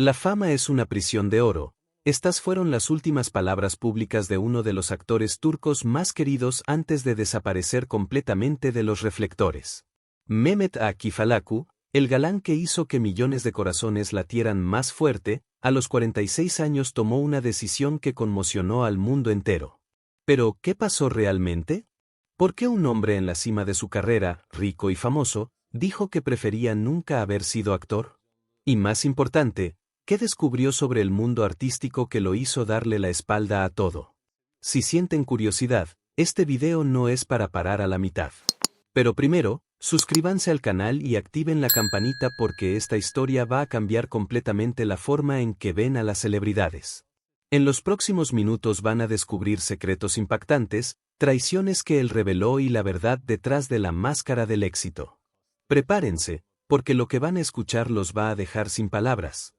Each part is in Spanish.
La fama es una prisión de oro. Estas fueron las últimas palabras públicas de uno de los actores turcos más queridos antes de desaparecer completamente de los reflectores. Mehmet Akif Alaku, el galán que hizo que millones de corazones latieran más fuerte, a los 46 años tomó una decisión que conmocionó al mundo entero. ¿Pero qué pasó realmente? ¿Por qué un hombre en la cima de su carrera, rico y famoso, dijo que prefería nunca haber sido actor? Y más importante, ¿qué descubrió sobre el mundo artístico que lo hizo darle la espalda a todo? Si sienten curiosidad, este video no es para parar a la mitad. Pero primero, suscríbanse al canal y activen la campanita porque esta historia va a cambiar completamente la forma en que ven a las celebridades. En los próximos minutos van a descubrir secretos impactantes, traiciones que él reveló y la verdad detrás de la máscara del éxito. Prepárense, porque lo que van a escuchar los va a dejar sin palabras.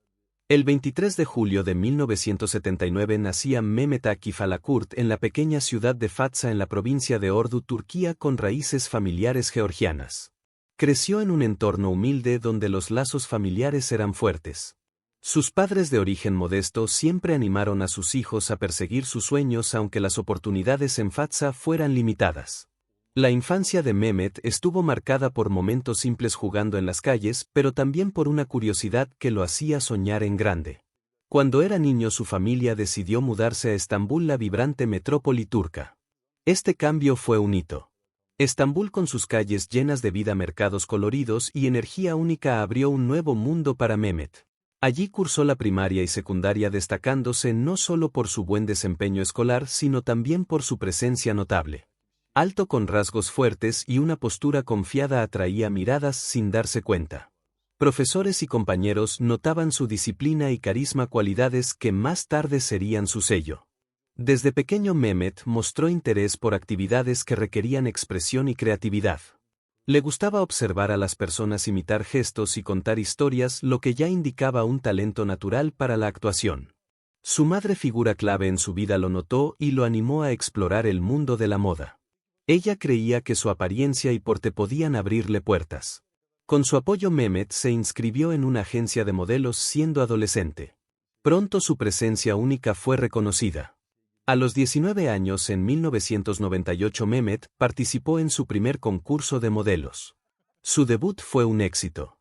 El 23 de julio de 1979 nacía Mehmet Akif Alakurt en la pequeña ciudad de Fatsa en la provincia de Ordu, Turquía, con raíces familiares georgianas. Creció en un entorno humilde donde los lazos familiares eran fuertes. Sus padres de origen modesto siempre animaron a sus hijos a perseguir sus sueños aunque las oportunidades en Fatsa fueran limitadas. La infancia de Mehmet estuvo marcada por momentos simples jugando en las calles, pero también por una curiosidad que lo hacía soñar en grande. Cuando era niño su familia decidió mudarse a Estambul, la vibrante metrópoli turca. Este cambio fue un hito. Estambul, con sus calles llenas de vida, mercados coloridos y energía única, abrió un nuevo mundo para Mehmet. Allí cursó la primaria y secundaria, destacándose no solo por su buen desempeño escolar sino también por su presencia notable. Alto, con rasgos fuertes y una postura confiada, atraía miradas sin darse cuenta. Profesores y compañeros notaban su disciplina y carisma, cualidades que más tarde serían su sello. Desde pequeño Mehmet mostró interés por actividades que requerían expresión y creatividad. Le gustaba observar a las personas, imitar gestos y contar historias, lo que ya indicaba un talento natural para la actuación. Su madre, figura clave en su vida, lo notó y lo animó a explorar el mundo de la moda. Ella creía que su apariencia y porte podían abrirle puertas. Con su apoyo, Mehmet se inscribió en una agencia de modelos siendo adolescente. Pronto su presencia única fue reconocida. A los 19 años, en 1998, Mehmet participó en su primer concurso de modelos. Su debut fue un éxito.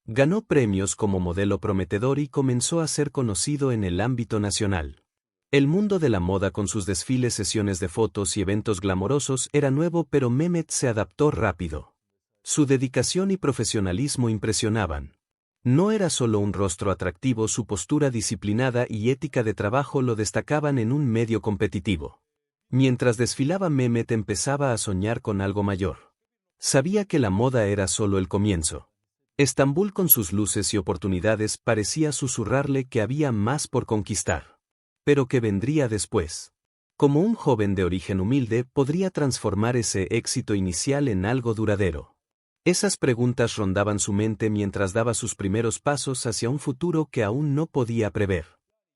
Ganó premios como modelo prometedor y comenzó a ser conocido en el ámbito nacional. El mundo de la moda, con sus desfiles, sesiones de fotos y eventos glamorosos, era nuevo, pero Mehmet se adaptó rápido. Su dedicación y profesionalismo impresionaban. No era solo un rostro atractivo, su postura disciplinada y ética de trabajo lo destacaban en un medio competitivo. Mientras desfilaba, Mehmet empezaba a soñar con algo mayor. Sabía que la moda era solo el comienzo. Estambul, con sus luces y oportunidades, parecía susurrarle que había más por conquistar. Pero ¿qué vendría después? Como un joven de origen humilde, ¿podría transformar ese éxito inicial en algo duradero? Esas preguntas rondaban su mente mientras daba sus primeros pasos hacia un futuro que aún no podía prever.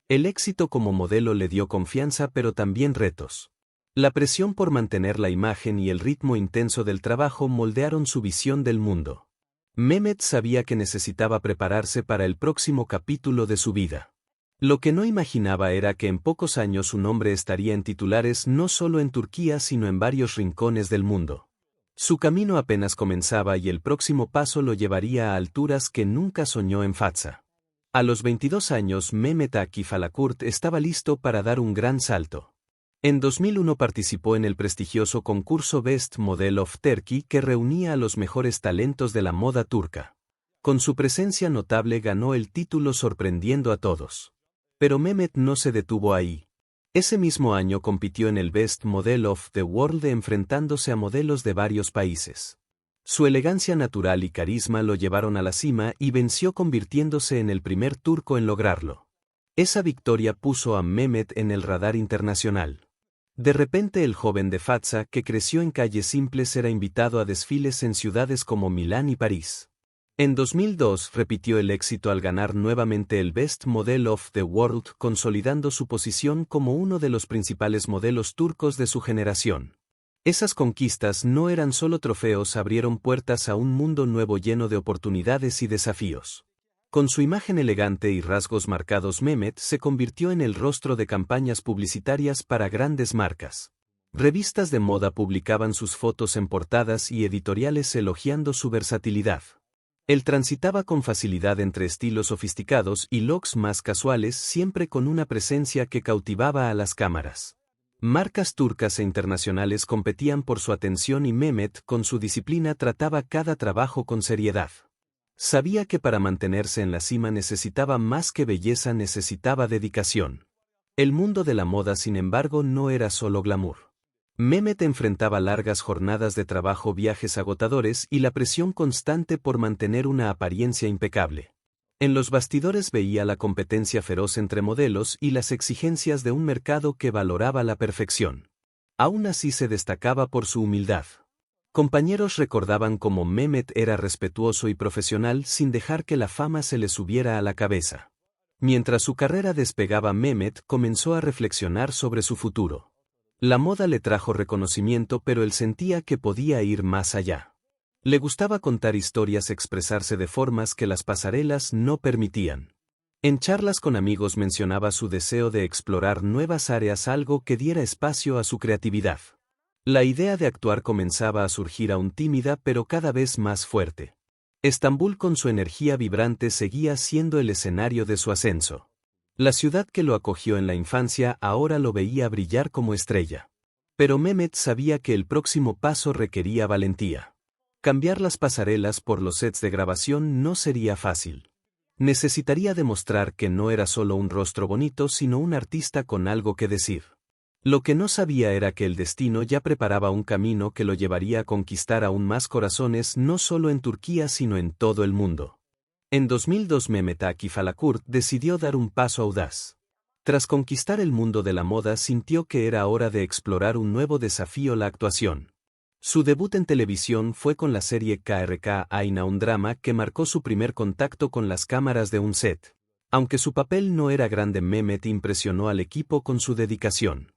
El éxito como modelo le dio confianza, pero también retos. La presión por mantener la imagen y el ritmo intenso del trabajo moldearon su visión del mundo. Mehmet sabía que necesitaba prepararse para el próximo capítulo de su vida. Lo que no imaginaba era que en pocos años su nombre estaría en titulares no solo en Turquía sino en varios rincones del mundo. Su camino apenas comenzaba y el próximo paso lo llevaría a alturas que nunca soñó en Fatsa. A los 22 años, Mehmet Akif Alakurt estaba listo para dar un gran salto. En 2001 participó en el prestigioso concurso Best Model of Turkey, que reunía a los mejores talentos de la moda turca. Con su presencia notable ganó el título, sorprendiendo a todos. Pero Mehmet no se detuvo ahí. Ese mismo año compitió en el Best Model of the World, enfrentándose a modelos de varios países. Su elegancia natural y carisma lo llevaron a la cima y venció, convirtiéndose en el primer turco en lograrlo. Esa victoria puso a Mehmet en el radar internacional. De repente, el joven de Fatsa, que creció en calles simples, era invitado a desfiles en ciudades como Milán y París. En 2002 repitió el éxito al ganar nuevamente el Best Model of the World, consolidando su posición como uno de los principales modelos turcos de su generación. Esas conquistas no eran solo trofeos, abrieron puertas a un mundo nuevo lleno de oportunidades y desafíos. Con su imagen elegante y rasgos marcados, Mehmet se convirtió en el rostro de campañas publicitarias para grandes marcas. Revistas de moda publicaban sus fotos en portadas y editoriales elogiando su versatilidad. Él transitaba con facilidad entre estilos sofisticados y looks más casuales, siempre con una presencia que cautivaba a las cámaras. Marcas turcas e internacionales competían por su atención y Mehmet, con su disciplina, trataba cada trabajo con seriedad. Sabía que para mantenerse en la cima necesitaba más que belleza, necesitaba dedicación. El mundo de la moda, sin embargo, no era solo glamour. Mehmet enfrentaba largas jornadas de trabajo, viajes agotadores y la presión constante por mantener una apariencia impecable. En los bastidores veía la competencia feroz entre modelos y las exigencias de un mercado que valoraba la perfección. Aún así se destacaba por su humildad. Compañeros recordaban cómo Mehmet era respetuoso y profesional sin dejar que la fama se le subiera a la cabeza. Mientras su carrera despegaba, Mehmet comenzó a reflexionar sobre su futuro. La moda le trajo reconocimiento, pero él sentía que podía ir más allá. Le gustaba contar historias, expresarse de formas que las pasarelas no permitían. En charlas con amigos mencionaba su deseo de explorar nuevas áreas, algo que diera espacio a su creatividad. La idea de actuar comenzaba a surgir, aún tímida pero cada vez más fuerte. Estambul, con su energía vibrante, seguía siendo el escenario de su ascenso. La ciudad que lo acogió en la infancia ahora lo veía brillar como estrella. Pero Mehmet sabía que el próximo paso requería valentía. Cambiar las pasarelas por los sets de grabación no sería fácil. Necesitaría demostrar que no era solo un rostro bonito, sino un artista con algo que decir. Lo que no sabía era que el destino ya preparaba un camino que lo llevaría a conquistar aún más corazones, no solo en Turquía sino en todo el mundo. En 2002 Mehmet Akif Alakurt decidió dar un paso audaz. Tras conquistar el mundo de la moda, sintió que era hora de explorar un nuevo desafío: la actuación. Su debut en televisión fue con la serie KRK Ayna, un drama que marcó su primer contacto con las cámaras de un set. Aunque su papel no era grande, Mehmet impresionó al equipo con su dedicación.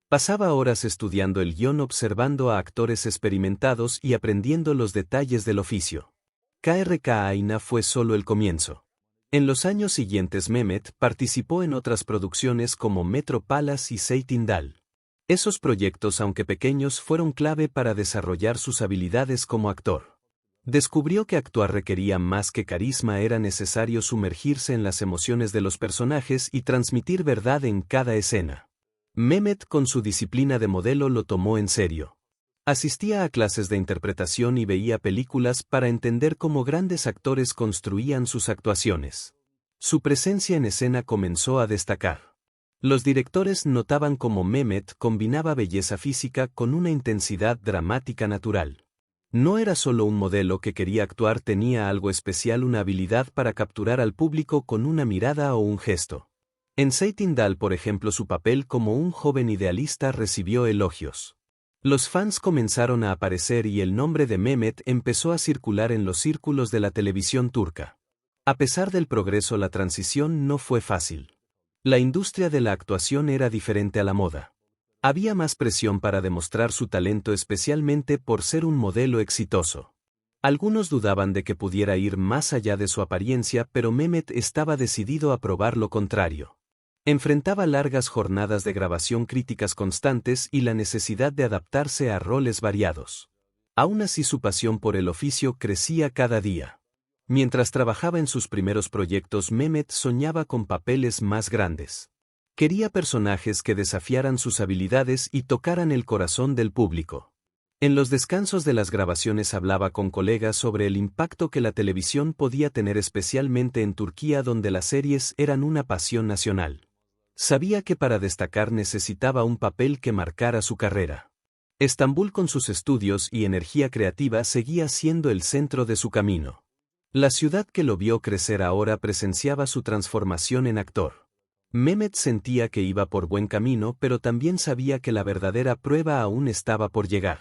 Pasaba horas estudiando el guión, observando a actores experimentados y aprendiendo los detalles del oficio. KRK Ayna fue solo el comienzo. En los años siguientes Mehmet participó en otras producciones como Metro Palace y Zeytin Dal. Esos proyectos, aunque pequeños, fueron clave para desarrollar sus habilidades como actor. Descubrió que actuar requería más que carisma, era necesario sumergirse en las emociones de los personajes y transmitir verdad en cada escena. Mehmet, con su disciplina de modelo, lo tomó en serio. Asistía a clases de interpretación y veía películas para entender cómo grandes actores construían sus actuaciones. Su presencia en escena comenzó a destacar. Los directores notaban cómo Mehmet combinaba belleza física con una intensidad dramática natural. No era solo un modelo que quería actuar, tenía algo especial, una habilidad para capturar al público con una mirada o un gesto. En Zeytin Dal, por ejemplo, su papel como un joven idealista recibió elogios. Los fans comenzaron a aparecer y el nombre de Mehmet empezó a circular en los círculos de la televisión turca. A pesar del progreso, la transición no fue fácil. La industria de la actuación era diferente a la moda. Había más presión para demostrar su talento, especialmente por ser un modelo exitoso. Algunos dudaban de que pudiera ir más allá de su apariencia, pero Mehmet estaba decidido a probar lo contrario. Enfrentaba largas jornadas de grabación, críticas constantes y la necesidad de adaptarse a roles variados. Aún así, su pasión por el oficio crecía cada día. Mientras trabajaba en sus primeros proyectos, Mehmet soñaba con papeles más grandes. Quería personajes que desafiaran sus habilidades y tocaran el corazón del público. En los descansos de las grabaciones hablaba con colegas sobre el impacto que la televisión podía tener, especialmente en Turquía, donde las series eran una pasión nacional. Sabía que para destacar necesitaba un papel que marcara su carrera. Estambul, con sus estudios y energía creativa, seguía siendo el centro de su camino. La ciudad que lo vio crecer ahora presenciaba su transformación en actor. Mehmet sentía que iba por buen camino, pero también sabía que la verdadera prueba aún estaba por llegar.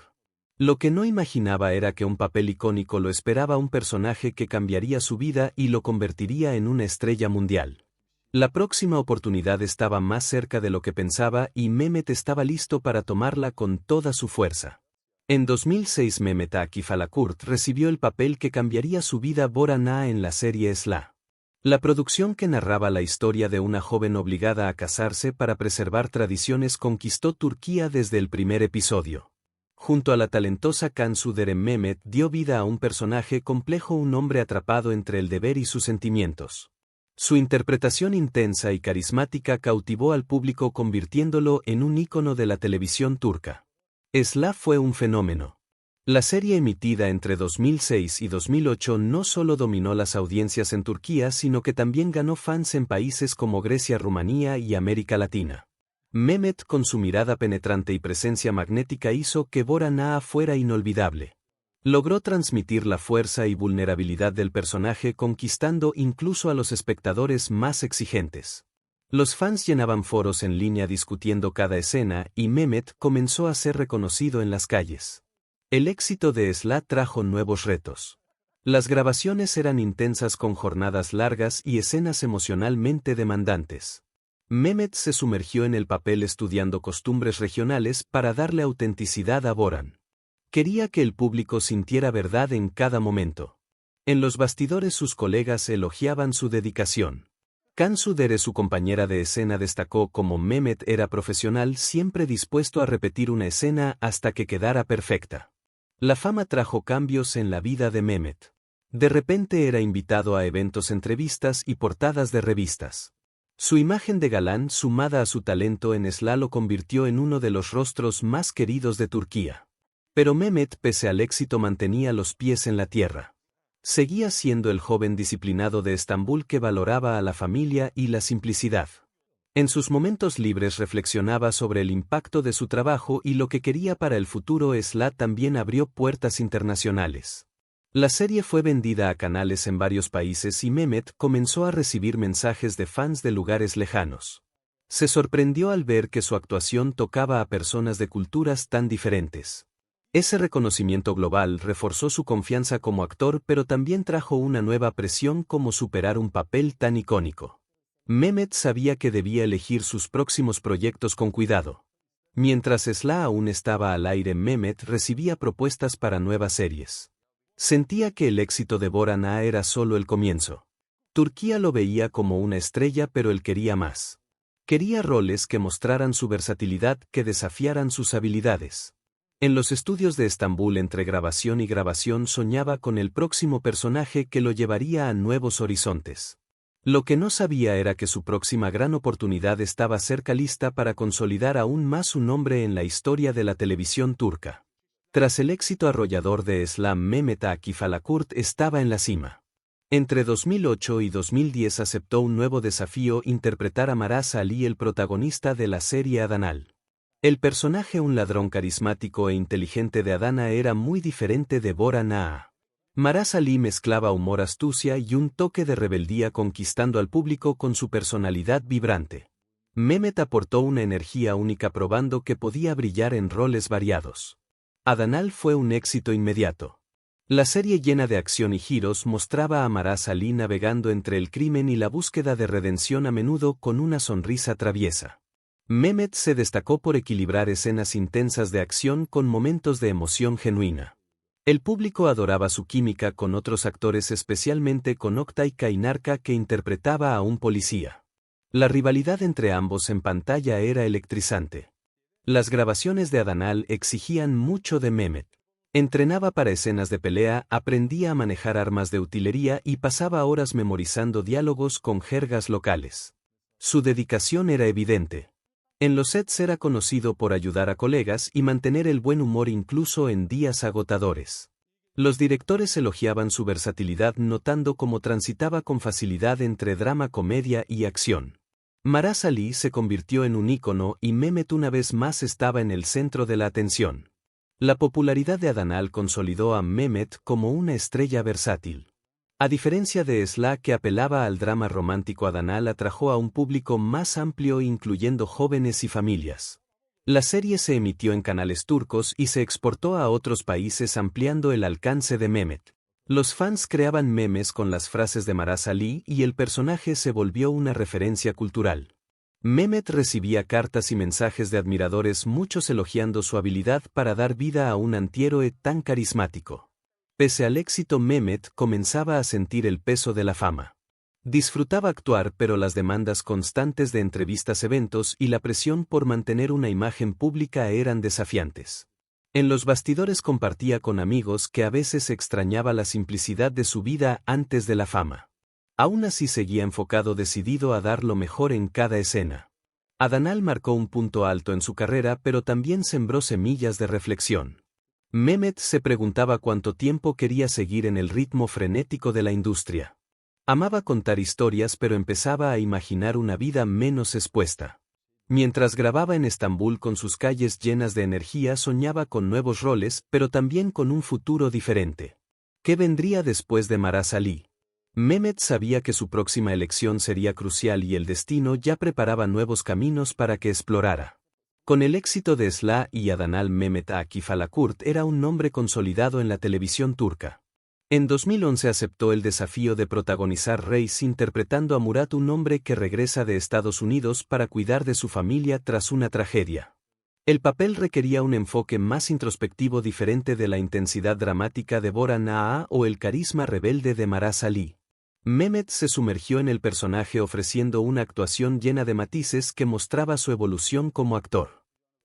Lo que no imaginaba era que un papel icónico lo esperaba, un personaje que cambiaría su vida y lo convertiría en una estrella mundial. La próxima oportunidad estaba más cerca de lo que pensaba y Mehmet estaba listo para tomarla con toda su fuerza. En 2006 Mehmet Akif Alakurt recibió el papel que cambiaría su vida, Bora Na, en la serie Esla. La producción, que narraba la historia de una joven obligada a casarse para preservar tradiciones, conquistó Turquía desde el primer episodio. Junto a la talentosa Cansu Dere, Mehmet dio vida a un personaje complejo, un hombre atrapado entre el deber y sus sentimientos. Su interpretación intensa y carismática cautivó al público, convirtiéndolo en un ícono de la televisión turca. Esla fue un fenómeno. La serie, emitida entre 2006 y 2008, no solo dominó las audiencias en Turquía, sino que también ganó fans en países como Grecia, Rumanía y América Latina. Mehmet, con su mirada penetrante y presencia magnética, hizo que Bora Naa fuera inolvidable. Logró transmitir la fuerza y vulnerabilidad del personaje, conquistando incluso a los espectadores más exigentes. Los fans llenaban foros en línea discutiendo cada escena, y Mehmet comenzó a ser reconocido en las calles. El éxito de Esla trajo nuevos retos. Las grabaciones eran intensas, con jornadas largas y escenas emocionalmente demandantes. Mehmet se sumergió en el papel, estudiando costumbres regionales para darle autenticidad a Boran. Quería que el público sintiera verdad en cada momento. En los bastidores, sus colegas elogiaban su dedicación. Cansu Dere, su compañera de escena, destacó cómo Mehmet era profesional, siempre dispuesto a repetir una escena hasta que quedara perfecta. La fama trajo cambios en la vida de Mehmet. De repente era invitado a eventos, entrevistas y portadas de revistas. Su imagen de galán, sumada a su talento en Esla, lo convirtió en uno de los rostros más queridos de Turquía. Pero Mehmet, pese al éxito, mantenía los pies en la tierra. Seguía siendo el joven disciplinado de Estambul que valoraba a la familia y la simplicidad. En sus momentos libres reflexionaba sobre el impacto de su trabajo y lo que quería para el futuro. Esla también abrió puertas internacionales. La serie fue vendida a canales en varios países y Mehmet comenzó a recibir mensajes de fans de lugares lejanos. Se sorprendió al ver que su actuación tocaba a personas de culturas tan diferentes. Ese reconocimiento global reforzó su confianza como actor, pero también trajo una nueva presión: cómo superar un papel tan icónico. Mehmet sabía que debía elegir sus próximos proyectos con cuidado. Mientras Esla aún estaba al aire, Mehmet recibía propuestas para nuevas series. Sentía que el éxito de Bora Naa era solo el comienzo. Turquía lo veía como una estrella, pero él quería más. Quería roles que mostraran su versatilidad, que desafiaran sus habilidades. En los estudios de Estambul, entre grabación y grabación, soñaba con el próximo personaje que lo llevaría a nuevos horizontes. Lo que no sabía era que su próxima gran oportunidad estaba cerca, lista para consolidar aún más su nombre en la historia de la televisión turca. Tras el éxito arrollador de Esla, Mehmet Akif Alakurt estaba en la cima. Entre 2008 y 2010 aceptó un nuevo desafío: interpretar a Maraz Ali, el protagonista de la serie Adanal. El personaje, un ladrón carismático e inteligente de Adana, era muy diferente de Bora Naa. Maraz Ali mezclaba humor, astucia y un toque de rebeldía, conquistando al público con su personalidad vibrante. Mehmet aportó una energía única, probando que podía brillar en roles variados. Adanal fue un éxito inmediato. La serie, llena de acción y giros, mostraba a Maraz Ali navegando entre el crimen y la búsqueda de redención, a menudo con una sonrisa traviesa. Mehmet se destacó por equilibrar escenas intensas de acción con momentos de emoción genuina. El público adoraba su química con otros actores, especialmente con Oktay Kaynarca, que interpretaba a un policía. La rivalidad entre ambos en pantalla era electrizante. Las grabaciones de Adanal exigían mucho de Mehmet. Entrenaba para escenas de pelea, aprendía a manejar armas de utilería y pasaba horas memorizando diálogos con jergas locales. Su dedicación era evidente. En los sets era conocido por ayudar a colegas y mantener el buen humor incluso en días agotadores. Los directores elogiaban su versatilidad, notando cómo transitaba con facilidad entre drama, comedia y acción. Maraz Ali se convirtió en un ícono y Mehmet una vez más estaba en el centro de la atención. La popularidad de Adanal consolidó a Mehmet como una estrella versátil. A diferencia de Esla, que apelaba al drama romántico, Adanal atrajo a un público más amplio, incluyendo jóvenes y familias. La serie se emitió en canales turcos y se exportó a otros países, ampliando el alcance de Mehmet. Los fans creaban memes con las frases de Maraz Ali y el personaje se volvió una referencia cultural. Mehmet recibía cartas y mensajes de admiradores, muchos elogiando su habilidad para dar vida a un antihéroe tan carismático. Pese al éxito, Mehmet comenzaba a sentir el peso de la fama. Disfrutaba actuar, pero las demandas constantes de entrevistas, eventos y la presión por mantener una imagen pública eran desafiantes. En los bastidores compartía con amigos que a veces extrañaba la simplicidad de su vida antes de la fama. Aún así seguía enfocado, decidido a dar lo mejor en cada escena. Adanal marcó un punto alto en su carrera, pero también sembró semillas de reflexión. Mehmet se preguntaba cuánto tiempo quería seguir en el ritmo frenético de la industria. Amaba contar historias, pero empezaba a imaginar una vida menos expuesta. Mientras grababa en Estambul con sus calles llenas de energía, soñaba con nuevos roles, pero también con un futuro diferente. ¿Qué vendría después de Maraz Ali? Mehmet sabía que su próxima elección sería crucial y el destino ya preparaba nuevos caminos para que explorara. Con el éxito de Esla y Adanal, Mehmet Akif Alakurt era un nombre consolidado en la televisión turca. En 2011 aceptó el desafío de protagonizar Reis, interpretando a Murat, un hombre que regresa de Estados Unidos para cuidar de su familia tras una tragedia. El papel requería un enfoque más introspectivo, diferente de la intensidad dramática de Bora Naa o el carisma rebelde de Maraz Ali. Mehmet se sumergió en el personaje, ofreciendo una actuación llena de matices que mostraba su evolución como actor.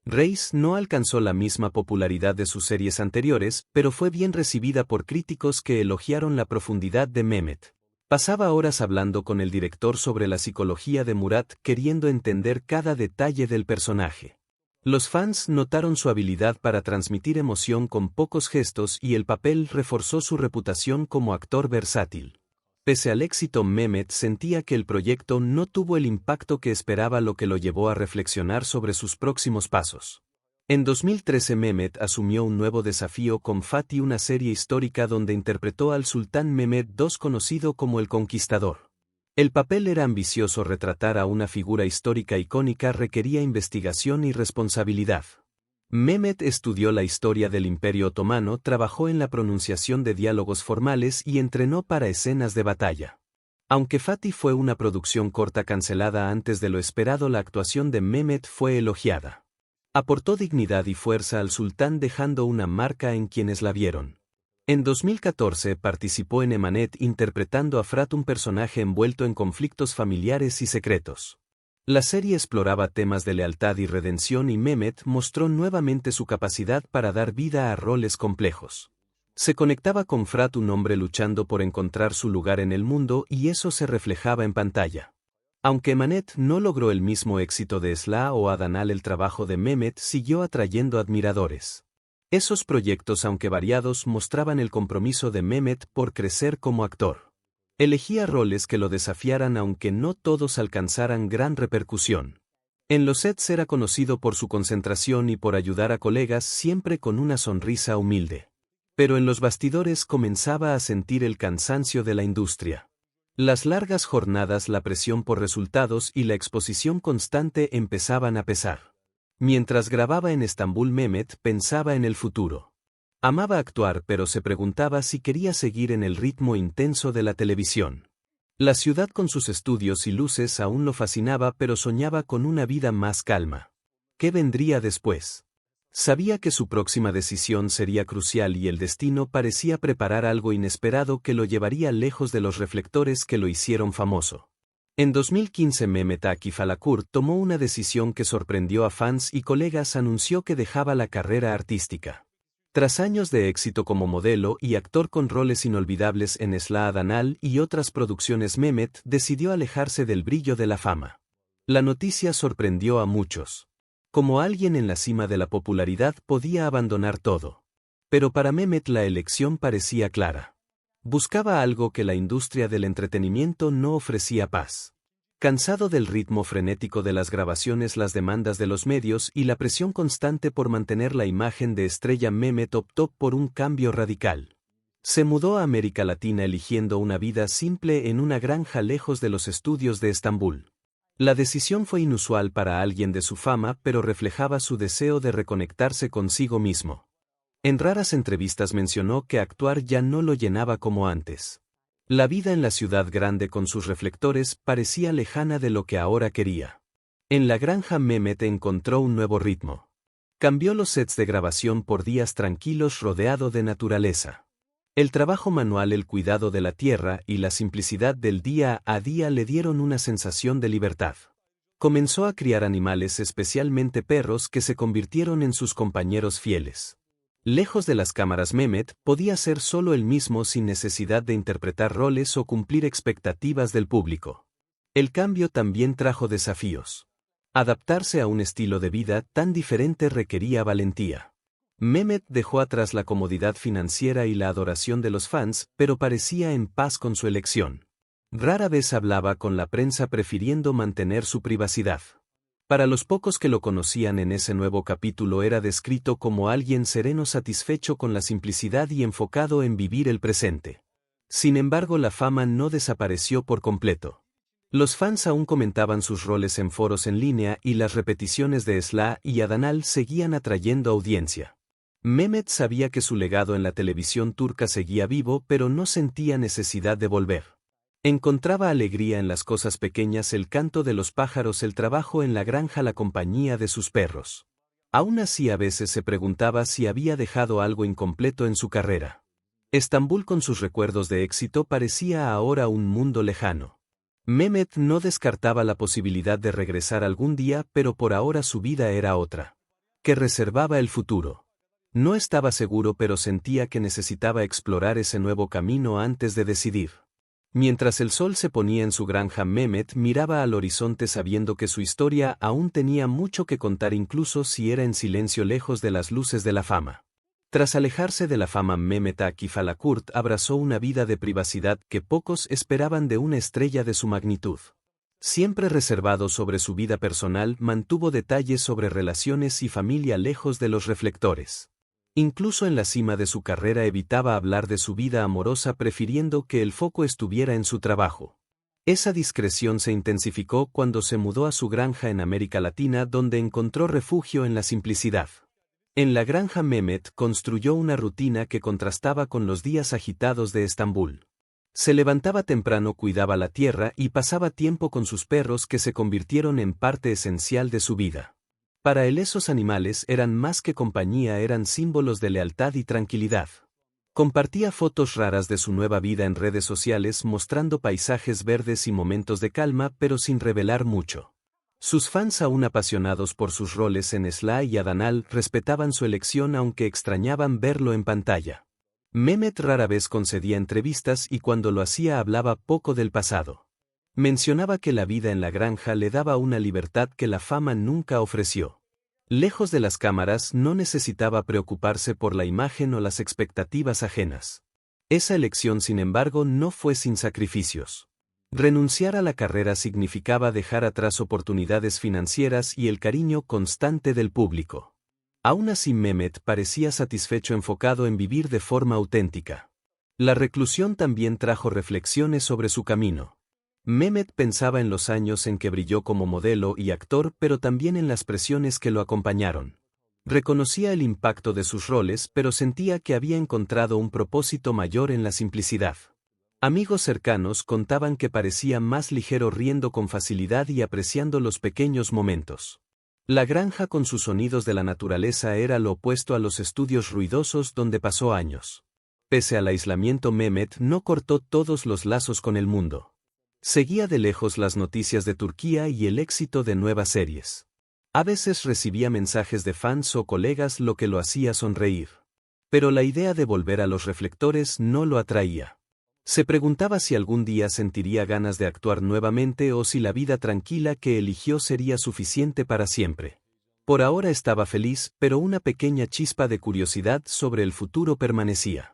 Reis no alcanzó la misma popularidad de sus series anteriores, pero fue bien recibida por críticos que elogiaron la profundidad de Mehmet. Pasaba horas hablando con el director sobre la psicología de Murat, queriendo entender cada detalle del personaje. Los fans notaron su habilidad para transmitir emoción con pocos gestos y el papel reforzó su reputación como actor versátil. Pese al éxito, Mehmet sentía que el proyecto no tuvo el impacto que esperaba, lo que lo llevó a reflexionar sobre sus próximos pasos. En 2013 Mehmet asumió un nuevo desafío con Fatih, una serie histórica donde interpretó al sultán Mehmet II, conocido como el Conquistador. El papel era ambicioso, retratar a una figura histórica icónica requería investigación y responsabilidad. Mehmet estudió la historia del Imperio Otomano, trabajó en la pronunciación de diálogos formales y entrenó para escenas de batalla. Aunque Fatih fue una producción corta cancelada antes de lo esperado, la actuación de Mehmet fue elogiada. Aportó dignidad y fuerza al sultán, dejando una marca en quienes la vieron. En 2014 participó en Emanet interpretando a Fırat, un personaje envuelto en conflictos familiares y secretos. La serie exploraba temas de lealtad y redención y Mehmet mostró nuevamente su capacidad para dar vida a roles complejos. Se conectaba con Fırat, un hombre luchando por encontrar su lugar en el mundo, y eso se reflejaba en pantalla. Aunque Emanet no logró el mismo éxito de Esla o Adanal, el trabajo de Mehmet siguió atrayendo admiradores. Esos proyectos, aunque variados, mostraban el compromiso de Mehmet por crecer como actor. Elegía roles que lo desafiaran, aunque no todos alcanzaran gran repercusión. En los sets era conocido por su concentración y por ayudar a colegas, siempre con una sonrisa humilde. Pero en los bastidores comenzaba a sentir el cansancio de la industria. Las largas jornadas, la presión por resultados y la exposición constante empezaban a pesar. Mientras grababa en Estambul, Mehmet pensaba en el futuro. Amaba actuar, pero se preguntaba si quería seguir en el ritmo intenso de la televisión. La ciudad con sus estudios y luces aún lo fascinaba, pero soñaba con una vida más calma. ¿Qué vendría después? Sabía que su próxima decisión sería crucial y el destino parecía preparar algo inesperado que lo llevaría lejos de los reflectores que lo hicieron famoso. En 2015 Mehmet Akif Alakurt tomó una decisión que sorprendió a fans y colegas: anunció que dejaba la carrera artística. Tras años de éxito como modelo y actor con roles inolvidables en Esla, Adanal y otras producciones, Mehmet decidió alejarse del brillo de la fama. La noticia sorprendió a muchos. Como alguien en la cima de la popularidad, podía abandonar todo. Pero para Mehmet la elección parecía clara. Buscaba algo que la industria del entretenimiento no ofrecía: paz. Cansado del ritmo frenético de las grabaciones, las demandas de los medios y la presión constante por mantener la imagen de estrella, Mehmet optó por un cambio radical. Se mudó a América Latina, eligiendo una vida simple en una granja lejos de los estudios de Estambul. La decisión fue inusual para alguien de su fama, pero reflejaba su deseo de reconectarse consigo mismo. En raras entrevistas mencionó que actuar ya no lo llenaba como antes. La vida en la ciudad grande con sus reflectores parecía lejana de lo que ahora quería. En la granja, Mehmet encontró un nuevo ritmo. Cambió los sets de grabación por días tranquilos rodeado de naturaleza. El trabajo manual, el cuidado de la tierra y la simplicidad del día a día le dieron una sensación de libertad. Comenzó a criar animales, especialmente perros, que se convirtieron en sus compañeros fieles. Lejos de las cámaras, Mehmet podía ser solo él mismo sin necesidad de interpretar roles o cumplir expectativas del público. El cambio también trajo desafíos. Adaptarse a un estilo de vida tan diferente requería valentía. Mehmet dejó atrás la comodidad financiera y la adoración de los fans, pero parecía en paz con su elección. Rara vez hablaba con la prensa, prefiriendo mantener su privacidad. Para los pocos que lo conocían en ese nuevo capítulo, era descrito como alguien sereno, satisfecho con la simplicidad y enfocado en vivir el presente. Sin embargo, la fama no desapareció por completo. Los fans aún comentaban sus roles en foros en línea y las repeticiones de Esla y Adanal seguían atrayendo audiencia. Mehmet sabía que su legado en la televisión turca seguía vivo, pero no sentía necesidad de volver. Encontraba alegría en las cosas pequeñas: el canto de los pájaros, el trabajo en la granja, la compañía de sus perros. Aún así, a veces se preguntaba si había dejado algo incompleto en su carrera. Estambul, con sus recuerdos de éxito, parecía ahora un mundo lejano. Mehmet no descartaba la posibilidad de regresar algún día, pero por ahora su vida era otra. ¿Qué reservaba el futuro? No estaba seguro, pero sentía que necesitaba explorar ese nuevo camino antes de decidir. Mientras el sol se ponía en su granja, Mehmet miraba al horizonte, sabiendo que su historia aún tenía mucho que contar, incluso si era en silencio, lejos de las luces de la fama. Tras alejarse de la fama, Mehmet Akif Alakurt abrazó una vida de privacidad que pocos esperaban de una estrella de su magnitud. Siempre reservado sobre su vida personal, mantuvo detalles sobre relaciones y familia lejos de los reflectores. Incluso en la cima de su carrera evitaba hablar de su vida amorosa, prefiriendo que el foco estuviera en su trabajo. Esa discreción se intensificó cuando se mudó a su granja en América Latina, donde encontró refugio en la simplicidad. En la granja, Mehmet construyó una rutina que contrastaba con los días agitados de Estambul. Se levantaba temprano, cuidaba la tierra y pasaba tiempo con sus perros, que se convirtieron en parte esencial de su vida. Para él, esos animales eran más que compañía, eran símbolos de lealtad y tranquilidad. Compartía fotos raras de su nueva vida en redes sociales, mostrando paisajes verdes y momentos de calma, pero sin revelar mucho. Sus fans, aún apasionados por sus roles en Esla y Adanal, respetaban su elección, aunque extrañaban verlo en pantalla. Mehmet rara vez concedía entrevistas y cuando lo hacía hablaba poco del pasado. Mencionaba que la vida en la granja le daba una libertad que la fama nunca ofreció. Lejos de las cámaras, no necesitaba preocuparse por la imagen o las expectativas ajenas. Esa elección, sin embargo, no fue sin sacrificios. Renunciar a la carrera significaba dejar atrás oportunidades financieras y el cariño constante del público. Aún así, Mehmet parecía satisfecho, enfocado en vivir de forma auténtica. La reclusión también trajo reflexiones sobre su camino. Mehmet pensaba en los años en que brilló como modelo y actor, pero también en las presiones que lo acompañaron. Reconocía el impacto de sus roles, pero sentía que había encontrado un propósito mayor en la simplicidad. Amigos cercanos contaban que parecía más ligero, riendo con facilidad y apreciando los pequeños momentos. La granja, con sus sonidos de la naturaleza, era lo opuesto a los estudios ruidosos donde pasó años. Pese al aislamiento, Mehmet no cortó todos los lazos con el mundo. Seguía de lejos las noticias de Turquía y el éxito de nuevas series. A veces recibía mensajes de fans o colegas, lo que lo hacía sonreír. Pero la idea de volver a los reflectores no lo atraía. Se preguntaba si algún día sentiría ganas de actuar nuevamente o si la vida tranquila que eligió sería suficiente para siempre. Por ahora estaba feliz, pero una pequeña chispa de curiosidad sobre el futuro permanecía.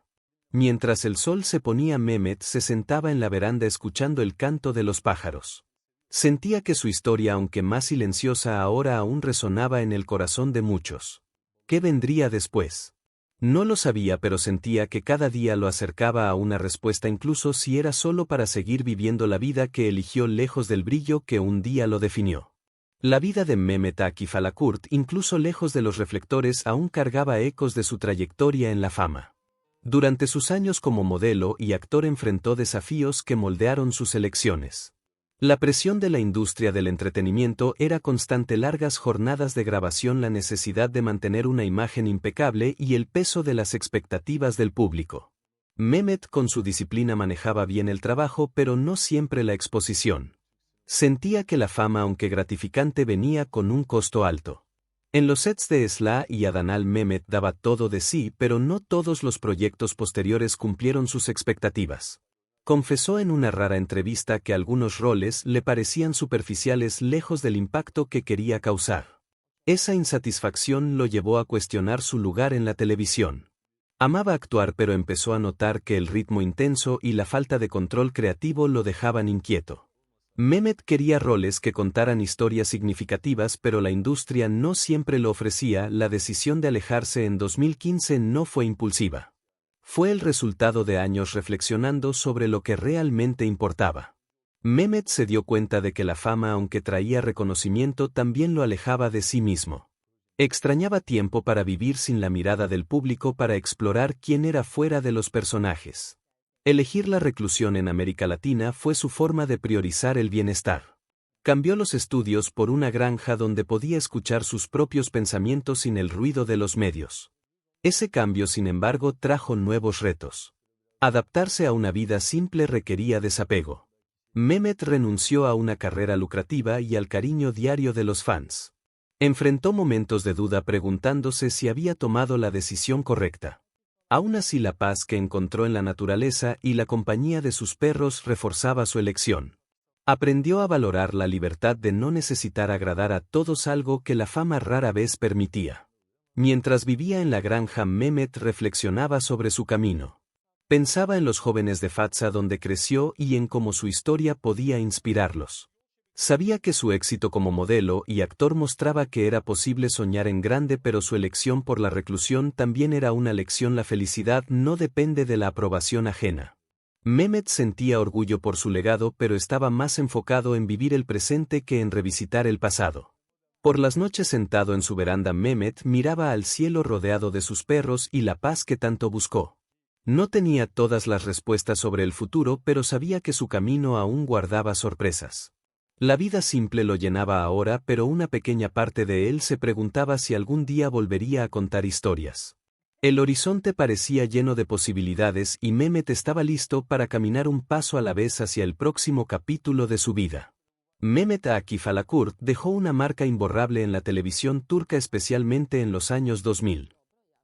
Mientras el sol se ponía, Mehmet se sentaba en la veranda escuchando el canto de los pájaros. Sentía que su historia, aunque más silenciosa ahora, aún resonaba en el corazón de muchos. ¿Qué vendría después? No lo sabía, pero sentía que cada día lo acercaba a una respuesta, incluso si era solo para seguir viviendo la vida que eligió, lejos del brillo que un día lo definió. La vida de Mehmet Akif Alakurt, incluso lejos de los reflectores, aún cargaba ecos de su trayectoria en la fama. Durante sus años como modelo y actor enfrentó desafíos que moldearon sus elecciones. La presión de la industria del entretenimiento era constante: largas jornadas de grabación, la necesidad de mantener una imagen impecable y el peso de las expectativas del público. Mehmet con su disciplina manejaba bien el trabajo pero no siempre la exposición. Sentía que la fama aunque gratificante venía con un costo alto. En los sets de Esla y Adnan Mehmet daba todo de sí pero no todos los proyectos posteriores cumplieron sus expectativas. Confesó en una rara entrevista que algunos roles le parecían superficiales lejos del impacto que quería causar. Esa insatisfacción lo llevó a cuestionar su lugar en la televisión. Amaba actuar pero empezó a notar que el ritmo intenso y la falta de control creativo lo dejaban inquieto. Mehmet quería roles que contaran historias significativas pero la industria no siempre lo ofrecía. La decisión de alejarse en 2015 no fue impulsiva. Fue el resultado de años reflexionando sobre lo que realmente importaba. Mehmet se dio cuenta de que la fama aunque traía reconocimiento también lo alejaba de sí mismo. Extrañaba tiempo para vivir sin la mirada del público para explorar quién era fuera de los personajes. Elegir la reclusión en América Latina fue su forma de priorizar el bienestar. Cambió los estudios por una granja donde podía escuchar sus propios pensamientos sin el ruido de los medios. Ese cambio, sin embargo, trajo nuevos retos. Adaptarse a una vida simple requería desapego. Mehmet renunció a una carrera lucrativa y al cariño diario de los fans. Enfrentó momentos de duda preguntándose si había tomado la decisión correcta. Aún así, la paz que encontró en la naturaleza y la compañía de sus perros reforzaba su elección. Aprendió a valorar la libertad de no necesitar agradar a todos, algo que la fama rara vez permitía. Mientras vivía en la granja, Mehmet reflexionaba sobre su camino. Pensaba en los jóvenes de Fatsa donde creció y en cómo su historia podía inspirarlos. Sabía que su éxito como modelo y actor mostraba que era posible soñar en grande, pero su elección por la reclusión también era una lección. La felicidad no depende de la aprobación ajena. Mehmet sentía orgullo por su legado, pero estaba más enfocado en vivir el presente que en revisitar el pasado. Por las noches, sentado en su veranda, Mehmet miraba al cielo rodeado de sus perros y la paz que tanto buscó. No tenía todas las respuestas sobre el futuro, pero sabía que su camino aún guardaba sorpresas. La vida simple lo llenaba ahora, pero una pequeña parte de él se preguntaba si algún día volvería a contar historias. El horizonte parecía lleno de posibilidades y Mehmet estaba listo para caminar un paso a la vez hacia el próximo capítulo de su vida. Mehmet Akif Alakurt dejó una marca imborrable en la televisión turca, especialmente en los años 2000.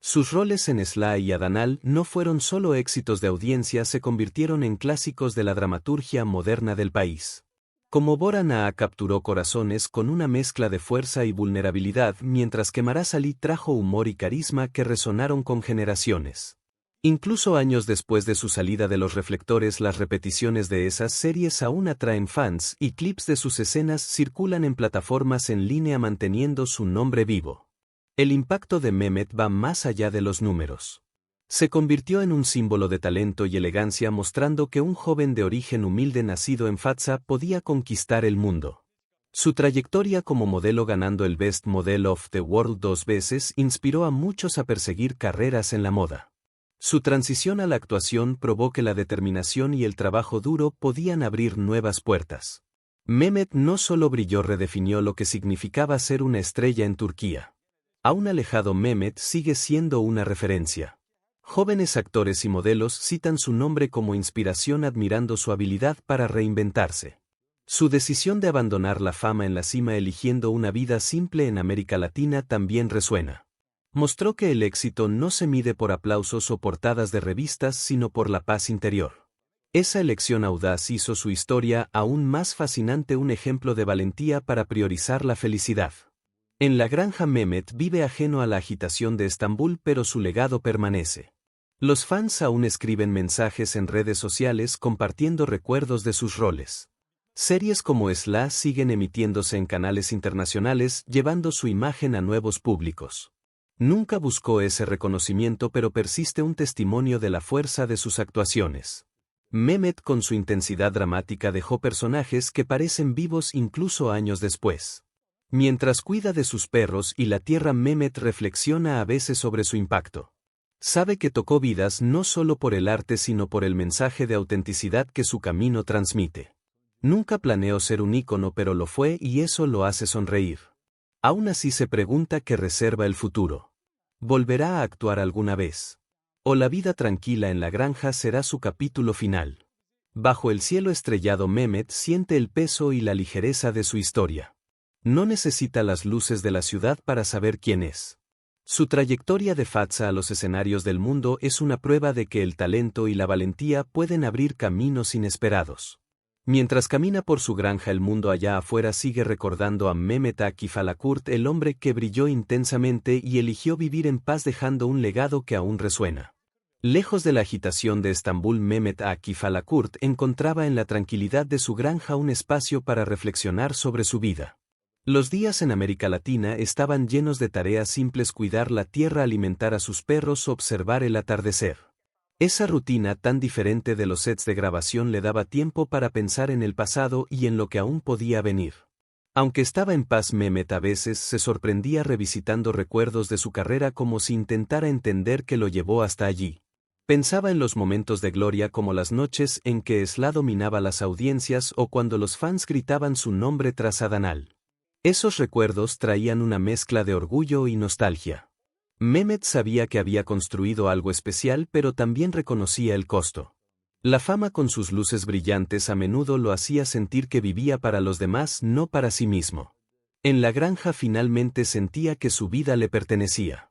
Sus roles en Esla y Adnan no fueron solo éxitos de audiencia, se convirtieron en clásicos de la dramaturgia moderna del país. Como Boran Ağa capturó corazones con una mezcla de fuerza y vulnerabilidad, mientras que Maraz Ali trajo humor y carisma que resonaron con generaciones. Incluso años después de su salida de los reflectores, las repeticiones de esas series aún atraen fans y clips de sus escenas circulan en plataformas en línea manteniendo su nombre vivo. El impacto de Mehmet va más allá de los números. Se convirtió en un símbolo de talento y elegancia, mostrando que un joven de origen humilde nacido en Fatsa podía conquistar el mundo. Su trayectoria como modelo, ganando el Best Model of the World 2 veces, inspiró a muchos a perseguir carreras en la moda. Su transición a la actuación probó que la determinación y el trabajo duro podían abrir nuevas puertas. Mehmet no solo brilló, redefinió lo que significaba ser una estrella en Turquía. Aún alejado, Mehmet sigue siendo una referencia. Jóvenes actores y modelos citan su nombre como inspiración, admirando su habilidad para reinventarse. Su decisión de abandonar la fama en la cima, eligiendo una vida simple en América Latina, también resuena. Mostró que el éxito no se mide por aplausos o portadas de revistas, sino por la paz interior. Esa elección audaz hizo su historia aún más fascinante, un ejemplo de valentía para priorizar la felicidad. En la granja, Mehmet vive ajeno a la agitación de Estambul, pero su legado permanece. Los fans aún escriben mensajes en redes sociales compartiendo recuerdos de sus roles. Series como Esla siguen emitiéndose en canales internacionales, llevando su imagen a nuevos públicos. Nunca buscó ese reconocimiento, pero persiste un testimonio de la fuerza de sus actuaciones. Mehmet, con su intensidad dramática, dejó personajes que parecen vivos incluso años después. Mientras cuida de sus perros y la tierra, Mehmet reflexiona a veces sobre su impacto. Sabe que tocó vidas no solo por el arte, sino por el mensaje de autenticidad que su camino transmite. Nunca planeó ser un ícono, pero lo fue y eso lo hace sonreír. Aún así, se pregunta qué reserva el futuro. ¿Volverá a actuar alguna vez? o la vida tranquila en la granja será su capítulo final. Bajo el cielo estrellado Mehmet siente el peso y la ligereza de su historia. No necesita las luces de la ciudad para saber quién es. Su trayectoria de Fatsa a los escenarios del mundo es una prueba de que el talento y la valentía pueden abrir caminos inesperados. Mientras camina por su granja, el mundo allá afuera sigue recordando a Mehmet Akif Alakurt, el hombre que brilló intensamente y eligió vivir en paz dejando un legado que aún resuena. Lejos de la agitación de Estambul, Mehmet Akif Alakurt encontraba en la tranquilidad de su granja un espacio para reflexionar sobre su vida. Los días en América Latina estaban llenos de tareas simples: cuidar la tierra, alimentar a sus perros, observar el atardecer. Esa rutina tan diferente de los sets de grabación le daba tiempo para pensar en el pasado y en lo que aún podía venir. Aunque estaba en paz, Mehmet a veces se sorprendía revisitando recuerdos de su carrera como si intentara entender qué lo llevó hasta allí. Pensaba en los momentos de gloria como las noches en que Esla dominaba las audiencias o cuando los fans gritaban su nombre tras Adanal. Esos recuerdos traían una mezcla de orgullo y nostalgia. Mehmet sabía que había construido algo especial, pero también reconocía el costo. La fama con sus luces brillantes a menudo lo hacía sentir que vivía para los demás, no para sí mismo. En la granja finalmente sentía que su vida le pertenecía.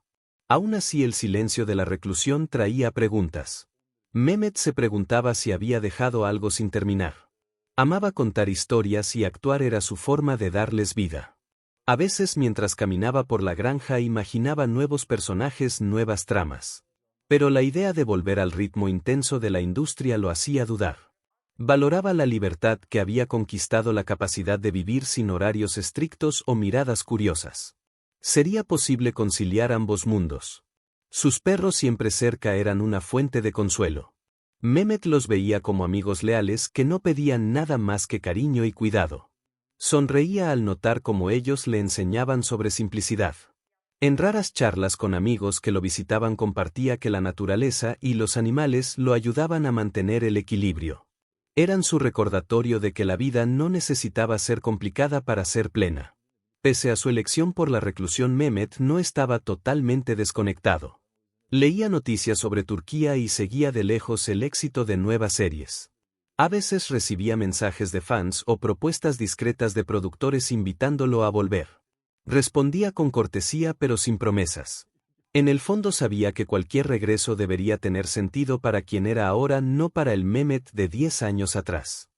Aún así, el silencio de la reclusión traía preguntas. Mehmet se preguntaba si había dejado algo sin terminar. Amaba contar historias y actuar era su forma de darles vida. A veces, mientras caminaba por la granja, imaginaba nuevos personajes, nuevas tramas. Pero la idea de volver al ritmo intenso de la industria lo hacía dudar. Valoraba la libertad que había conquistado, la capacidad de vivir sin horarios estrictos o miradas curiosas. ¿Sería posible conciliar ambos mundos? Sus perros siempre cerca eran una fuente de consuelo. Mehmet los veía como amigos leales que no pedían nada más que cariño y cuidado. Sonreía al notar cómo ellos le enseñaban sobre simplicidad. En raras charlas con amigos que lo visitaban compartía que la naturaleza y los animales lo ayudaban a mantener el equilibrio. Eran su recordatorio de que la vida no necesitaba ser complicada para ser plena. Pese a su elección por la reclusión, Mehmet no estaba totalmente desconectado. Leía noticias sobre Turquía y seguía de lejos el éxito de nuevas series. A veces recibía mensajes de fans o propuestas discretas de productores invitándolo a volver. Respondía con cortesía pero sin promesas. En el fondo sabía que cualquier regreso debería tener sentido para quien era ahora, no para el Mehmet de 10 años atrás.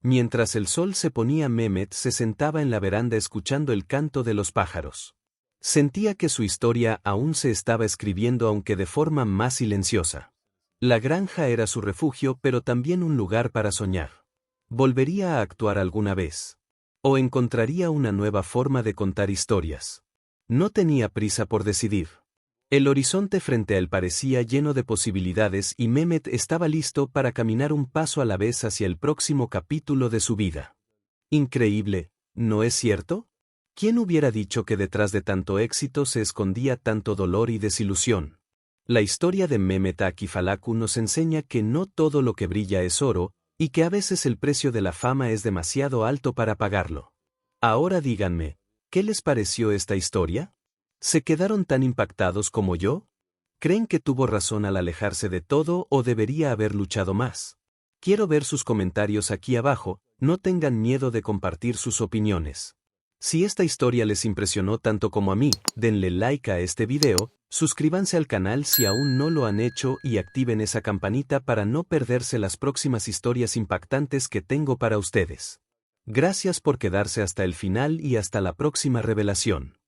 Mientras el sol se ponía, Mehmet se sentaba en la veranda escuchando el canto de los pájaros. Sentía que su historia aún se estaba escribiendo, aunque de forma más silenciosa. La granja era su refugio, pero también un lugar para soñar. ¿Volvería a actuar alguna vez? ¿O encontraría una nueva forma de contar historias? No tenía prisa por decidir. El horizonte frente a él parecía lleno de posibilidades y Mehmet estaba listo para caminar un paso a la vez hacia el próximo capítulo de su vida. Increíble, ¿no es cierto? ¿Quién hubiera dicho que detrás de tanto éxito se escondía tanto dolor y desilusión? La historia de Mehmet Akif Alakurt nos enseña que no todo lo que brilla es oro, y que a veces el precio de la fama es demasiado alto para pagarlo. Ahora díganme, ¿qué les pareció esta historia? ¿Se quedaron tan impactados como yo? ¿Creen que tuvo razón al alejarse de todo o debería haber luchado más? Quiero ver sus comentarios aquí abajo, no tengan miedo de compartir sus opiniones. Si esta historia les impresionó tanto como a mí, denle like a este video, suscríbanse al canal si aún no lo han hecho y activen esa campanita para no perderse las próximas historias impactantes que tengo para ustedes. Gracias por quedarse hasta el final y hasta la próxima revelación.